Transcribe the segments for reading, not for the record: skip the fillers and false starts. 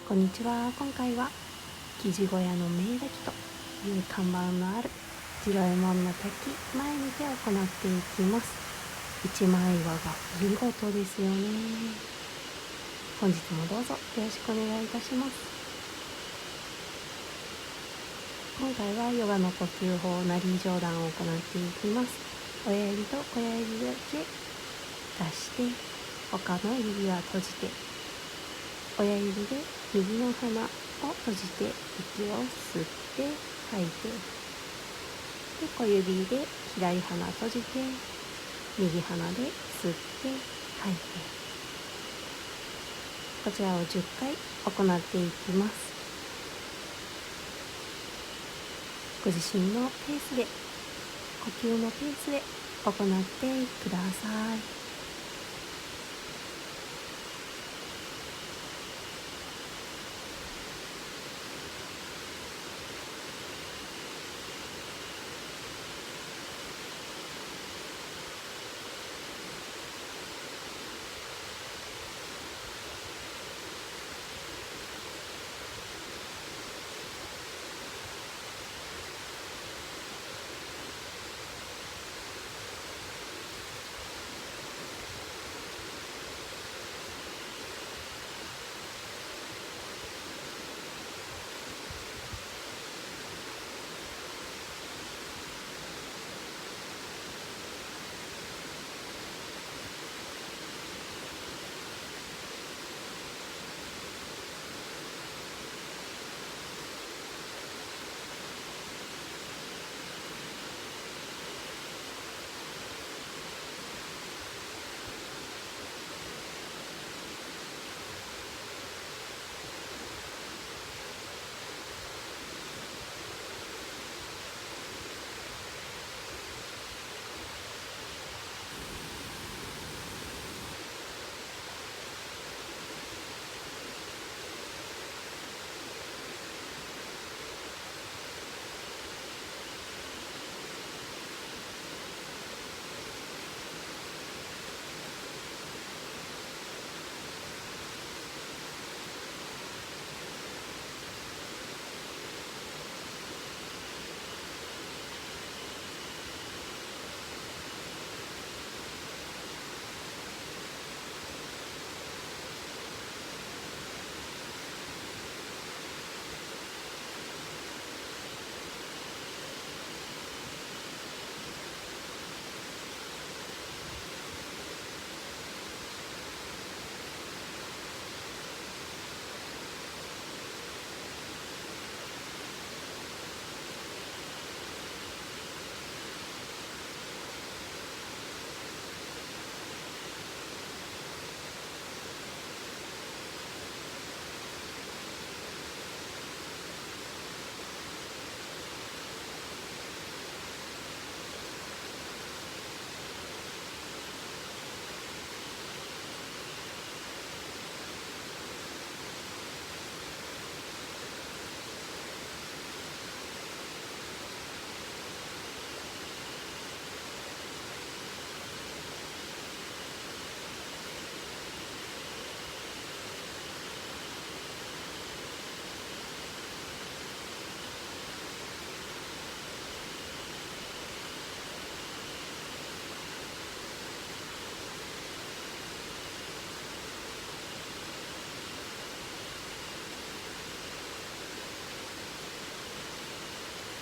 こんにちは。今回は生地小屋の名滝という看板のある次郎右衛門の滝前にて行っていきます。一枚岩が見事ですよね。本日もどうぞよろしくお願いいたします。今回はヨガの呼吸法ナリー上段を行っていきます。親指と小指だけ出して他の指は閉じて、親指で右の鼻を閉じて息を吸って吐いて、で小指で左鼻閉じて右鼻で吸って吐いて、こちらを10回行っていきます。ご自身のペースで、呼吸のペースで行ってください。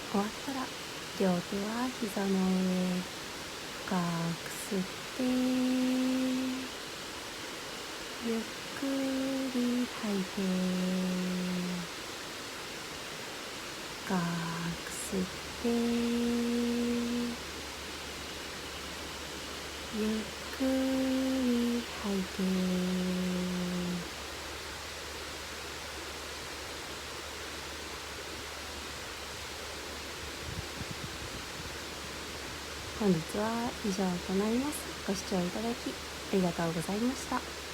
終わったら両手は膝の上、深く吸ってゆっくり吐いて、深く吸ってゆっくり吐いて、本日は以上となります。ご視聴いただきありがとうございました。